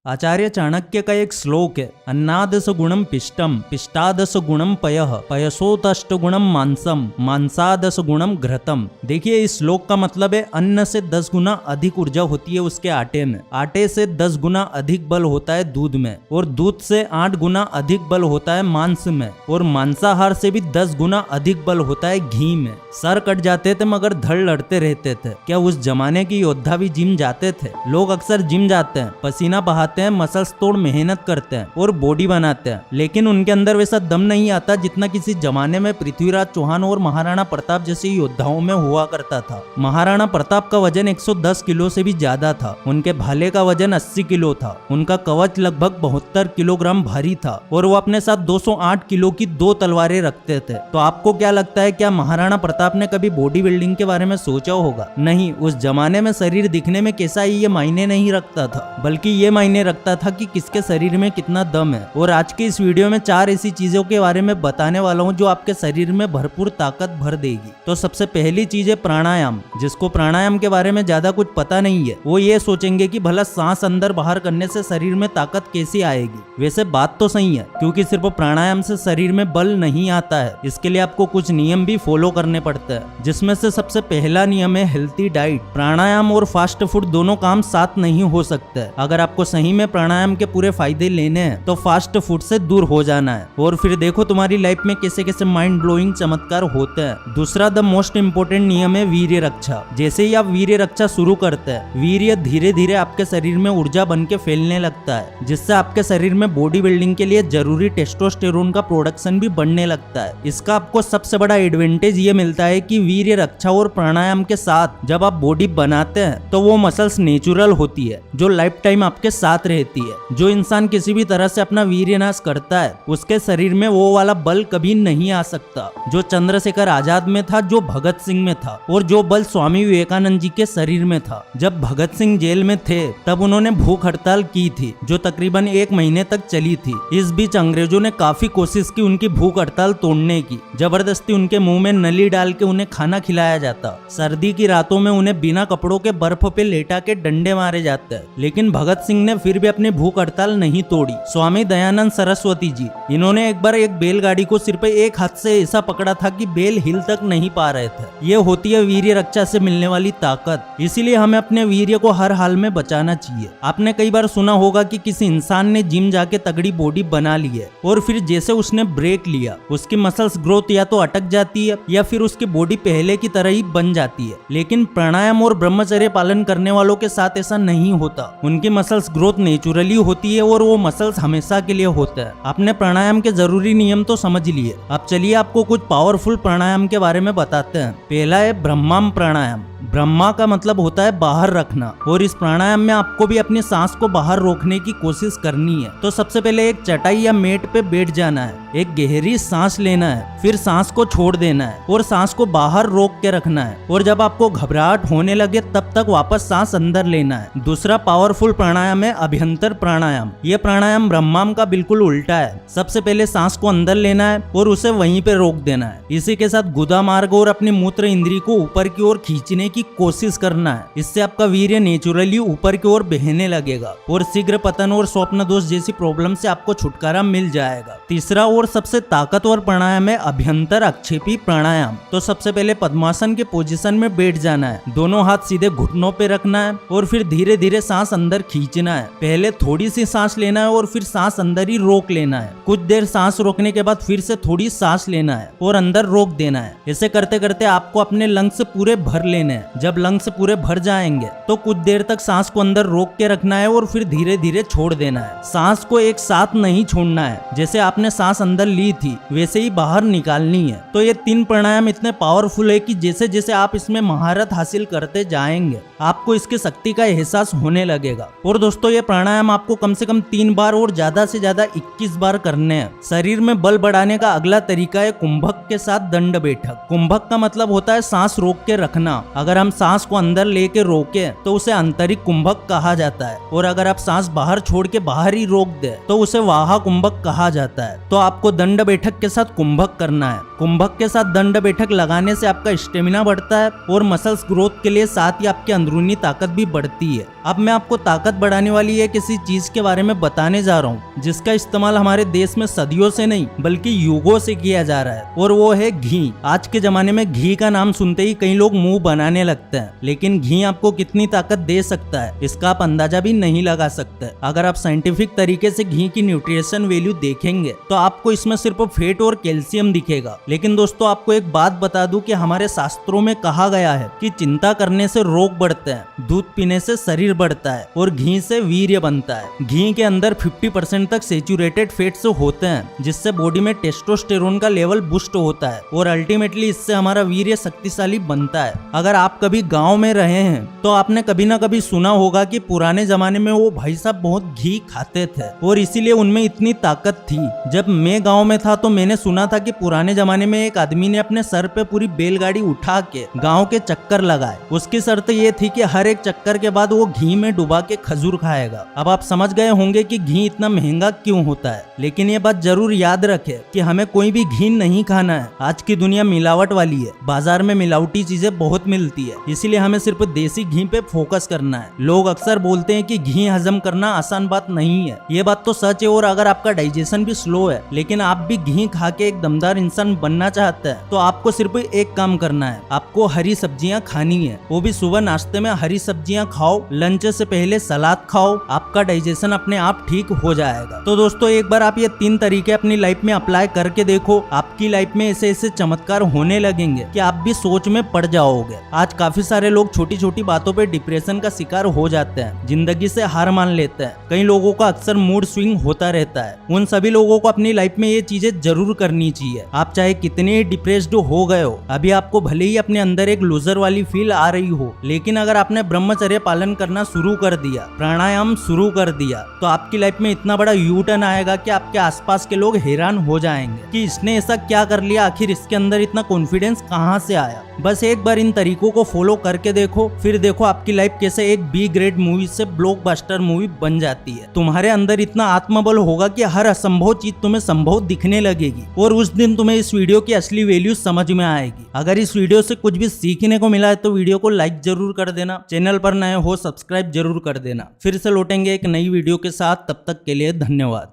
आचार्य चाणक्य का एक श्लोक है, अन्नादस गुणम पिष्टम पिष्टादस गुणम पयः पयसोतष्ट गुणम मांसम मांसादस गुणम घृतम। देखिए इस श्लोक का मतलब है अन्न से 10 गुना अधिक ऊर्जा होती है उसके आटे में, आटे से 10 गुना अधिक बल होता है दूध में, और दूध से 8 गुना अधिक बल होता है मांस में, और मांसाहार से भी 10 गुना अधिक बल होता है घी में। सर कट जाते थे मगर धड़ लड़ते रहते थे। क्या उस जमाने के योद्धा भी जिम जाते थे? लोग अक्सर जिम जाते हैं, पसीना बहाते हैं, मसल्स तोड़ मेहनत करते हैं और बॉडी बनाते हैं, लेकिन उनके अंदर वैसा दम नहीं आता जितना किसी जमाने में पृथ्वीराज चौहान और महाराणा प्रताप जैसे योद्धाओं में हुआ करता था। महाराणा प्रताप का वजन 110 किलो से भी ज्यादा था, उनके भाले का वजन 80 किलो था, उनका कवच लगभग 72 किलोग्राम भारी था, और वो अपने साथ 208 किलो की 2 तलवारें रखते थे। तो आपको क्या लगता है, क्या महाराणा प्रताप ने कभी बॉडी बिल्डिंग के बारे में सोचा होगा? नहीं, उस जमाने में शरीर दिखने में कैसा ये मायने नहीं रखता था, बल्कि ये मायने रखता था कि किसके शरीर में कितना दम है। और आज के इस वीडियो में 4 ऐसी चीजों के बारे में बताने वाला हूँ जो आपके शरीर में भरपूर ताकत भर देगी। तो सबसे पहली चीज है प्राणायाम। जिसको प्राणायाम के बारे में ज्यादा कुछ पता नहीं है वो ये सोचेंगे कि भला सांस अंदर बाहर करने से शरीर में ताकत कैसी आएगी। वैसे बात तो सही है, क्योंकि सिर्फ प्राणायाम से शरीर में बल नहीं आता है, इसके लिए आपको कुछ नियम भी फॉलो करने पड़ते हैं, जिसमें से सबसे पहला नियम है हेल्थी डाइट। प्राणायाम और फास्ट फूड दोनों काम साथ नहीं हो सकते। अगर आपको सही में प्राणायाम के पूरे फायदे लेने हैं तो फास्ट फूड से दूर हो जाना है, और फिर देखो तुम्हारी लाइफ में कैसे कैसे माइंड ब्लोइंग चमत्कार होते हैं। दूसरा द मोस्ट इम्पोर्टेंट नियम है वीर्य रक्षा। जैसे ही आप वीर्य रक्षा शुरू करते हैं, वीर्य धीरे धीरे आपके शरीर में ऊर्जा बन के फैलने लगता है, जिससे आपके शरीर में बॉडी बिल्डिंग के लिए जरूरी टेस्टोस्टेरोन का प्रोडक्शन भी बढ़ने लगता है। इसका आपको सबसे बड़ा एडवांटेज ये मिलता है कि वीर्य रक्षा और प्राणायाम के साथ जब आप बॉडी बनाते हैं तो वो मसल्स नेचुरल होती है, जो लाइफ टाइम आपके साथ रहती है। जो इंसान किसी भी तरह से अपना वीर्य नाश करता है उसके शरीर में वो वाला बल कभी नहीं आ सकता जो चंद्रशेखर आजाद में था, जो भगत सिंह में था, और जो बल स्वामी विवेकानंद जी के शरीर में था। जब भगत सिंह जेल में थे तब उन्होंने भूख हड़ताल की थी जो तकरीबन 1 महीने तक चली थी। इस बीच अंग्रेजों ने काफी कोशिश की उनकी भूख हड़ताल तोड़ने की। जबरदस्ती उनके मुंह में नली डाल के उन्हें खाना खिलाया जाता। सर्दी की रातों में उन्हें बिना कपड़ों के बर्फ पे लेटा के डंडे मारे जाते हैं, लेकिन भगत सिंह ने फिर भी अपनी भूख हड़ताल नहीं तोड़ी। स्वामी दयानंद सरस्वती जी, इन्होंने एक बार एक बैलगाड़ी को सिर्फ एक हाथ से ऐसा पकड़ा था कि बैल हिल तक नहीं पा रहे थे। ये होती है वीर्य रक्षा से मिलने वाली ताकत। इसीलिए हमें अपने वीर्य को हर हाल में बचाना चाहिए। आपने कई बार सुना होगा कि किसी इंसान ने जिम जाके तगड़ी बॉडी बना ली है, और फिर जैसे उसने ब्रेक लिया उसकी मसल्स ग्रोथ या तो अटक जाती है या फिर उसकी बॉडी पहले की तरह ही बन जाती है। लेकिन प्राणायाम और ब्रह्मचर्य पालन करने वालों के साथ ऐसा नहीं होता। उनकी मसल्स ग्रोथ नेचुरली होती है और वो मसल्स हमेशा के लिए होता है। आपने प्राणायाम के जरूरी नियम तो समझ लिए, अब चलिए आपको कुछ पावरफुल प्राणायाम के बारे में बताते हैं। पहला है ब्रह्माम प्राणायाम। ब्रह्मा का मतलब होता है बाहर रखना, और इस प्राणायाम में आपको भी अपनी सांस को बाहर रोकने की कोशिश करनी है। तो सबसे पहले एक चटाई या मेट पे बैठ जाना है, एक गहरी सांस लेना है, फिर सांस को छोड़ देना है और सांस को बाहर रोक के रखना है, और जब आपको घबराहट होने लगे तब तक वापस सांस अंदर लेना है। दूसरा पावरफुल प्राणायाम है अभ्यंतर प्राणायाम। ये प्राणायाम ब्रह्माम का बिल्कुल उल्टा है। सबसे पहले सांस को अंदर लेना है और उसे वहीं पे रोक देना है। इसी के साथ गुदा मार्ग और अपनी मूत्र इंद्री को ऊपर की ओर खींचने की कोशिश करना है। इससे आपका वीर्य नेचुरली ऊपर की ओर बहने लगेगा और शीघ्र पतन और स्वप्न दोष जैसी प्रॉब्लम से आपको छुटकारा मिल जाएगा। तीसरा और सबसे ताकतवर प्राणायाम है अभ्यंतर अक्षेपी प्राणायाम। तो सबसे पहले पद्मासन के पोजीशन में बैठ जाना है, दोनों हाथ सीधे घुटनों पे रखना है और फिर धीरे धीरे सांस अंदर खींचना है। पहले थोड़ी सी सांस लेना है और फिर सांस अंदर ही रोक लेना है। कुछ देर सांस रोकने के बाद फिर से थोड़ी सांस लेना है और अंदर रोक देना है। ऐसे करते करते आपको अपने लंग्स पूरे भर लेने हैं। जब लंग्स पूरे भर जाएंगे तो कुछ देर तक सांस को अंदर रोक के रखना है और फिर धीरे धीरे छोड़ देना है। सांस को एक साथ नहीं छोड़ना है, जैसे आपने सांस अंदर ली थी वैसे ही बाहर निकालनी है। तो ये 3 प्राणायाम इतने पावरफुल है कि जैसे जैसे आप इसमें महारत हासिल करते जाएंगे आपको इसकी शक्ति का एहसास होने लगेगा। और दोस्तों ये प्राणायाम आपको कम से कम 3 बार और ज्यादा से ज्यादा 21 बार करने हैं। शरीर में बल बढ़ाने का अगला तरीका है कुंभक के साथ दंड बैठक। कुंभक का मतलब होता है सांस रोक के रखना। अगर हम सांस को अंदर लेके रोके तो उसे आंतरिक कुंभक कहा जाता है, और अगर आप सांस बाहर छोड़ के बाहर ही रोक दे तो उसे वाहा कुंभक कहा जाता है। तो आपको दंड बैठक के साथ कुंभक करना है। कुंभक के साथ दंड बैठक लगाने से आपका स्टेमिना बढ़ता है और मसल्स ग्रोथ के लिए साथ ही आपकी अंदरूनी ताकत भी बढ़ती है। अब मैं आपको ताकत बढ़ाने वाली है किसी चीज के बारे में बताने जा रहा हूँ जिसका इस्तेमाल हमारे देश में सदियों से नहीं बल्कि युगों से किया जा रहा है, और वो है घी। आज के जमाने में घी का नाम सुनते ही कई लोग मुंह बनाने लगते हैं, लेकिन घी आपको कितनी ताकत दे सकता है इसका आप अंदाजा भी नहीं लगा सकते। अगर आप साइंटिफिक तरीके से घी की न्यूट्रिशन वैल्यू देखेंगे तो आपको इसमें सिर्फ फैट और कैल्शियम दिखेगा। लेकिन दोस्तों आपको एक बात बता दूं कि हमारे शास्त्रों में कहा गया है कि चिंता करने से रोग बढ़ते हैं, दूध पीने से शरीर बढ़ता है और घी से वीर्य बनता है। घी के अंदर 50% तक सैचुरेटेड फैट्स होते हैं जिससे बॉडी में टेस्टोस्टेरोन का लेवल बूस्ट होता है और अल्टीमेटली इससे हमारा वीर्य शक्तिशाली बनता है। अगर आप कभी गांव में रहे हैं तो आपने कभी ना कभी सुना होगा कि पुराने जमाने में वो भाई साहब बहुत घी खाते थे और इसीलिए उनमें इतनी ताकत थी। जब मैं गाँव में था तो मैंने सुना था कि पुराने जमाने में एक आदमी ने अपने सर पे पूरी बैलगाड़ी उठा के गाँव के चक्कर लगाए। उसकी शर्त ये थी कि हर एक चक्कर के बाद वो घी में डुबा के खजूर खाएगा। अब आप समझ गए होंगे कि घी इतना महंगा क्यों होता है, लेकिन ये बात जरूर याद रखें कि हमें कोई भी घी नहीं खाना है। आज की दुनिया मिलावट वाली है, बाजार में मिलावटी चीजें बहुत मिलती है, इसीलिए हमें सिर्फ देसी घी पे फोकस करना है। लोग अक्सर बोलते हैं कि घी हजम करना आसान बात नहीं है, ये बात तो सच है। और अगर आपका डाइजेशन भी स्लो है लेकिन आप भी घी खा के एक दमदार इंसान बनना चाहते हैं तो आपको सिर्फ एक काम करना है, आपको हरी सब्जियां खानी है, वो भी सुबह नाश्ते में हरी सब्जियां खाओ, लंच से पहले सलाद खाओ, आपका डाइजेशन अपने आप ठीक हो जाएगा। तो दोस्तों एक बार आप ये 3 तरीके अपनी लाइफ में अप्लाई करके देखो, आपकी लाइफ में ऐसे ऐसे चमत्कार होने लगेंगे कि आप भी सोच में पड़ जाओगे। आज काफी सारे लोग छोटी छोटी बातों पे डिप्रेशन का शिकार हो जाते हैं, जिंदगी से हार मान लेते हैं। कई लोगों का अक्सर मूड स्विंग होता रहता है। उन सभी लोगों को अपनी लाइफ में ये चीजें जरूर करनी चाहिए। आप चाहे कितने ही डिप्रेस्ड हो गए हो, अभी आपको भले ही अपने अंदर एक लूजर वाली फील आ रही हो, लेकिन अगर आपने ब्रह्मचर्य पालन करना शुरू कर दिया, प्राणायाम शुरू कर दिया, तो आपकी लाइफ में इतना बड़ा यू टर्न आएगा कि आपके आसपास के लोग हैरान हो जाएंगे कि इसने ऐसा क्या कर लिया, आखिर इसके अंदर इतना कॉन्फिडेंस कहाँ से आया। बस एक बार इन तरीकों को फॉलो करके देखो, फिर देखो आपकी लाइफ कैसे एक बी ग्रेड मूवी से ब्लॉकबस्टर मूवी बन जाती है। तुम्हारे अंदर इतना आत्मबल होगा कि हर असंभव चीज तुम्हें संभव दिखने लगेगी और उस दिन तुम्हें इस वीडियो की असली वैल्यू समझ में आएगी। अगर इस वीडियो से कुछ भी सीखने को मिला है तो वीडियो को लाइक जरूर कर देना, चैनल पर नए हो सब्सक्राइब जरूर कर देना। फिर से लौटेंगे एक नई वीडियो के साथ, तब तक के लिए धन्यवाद।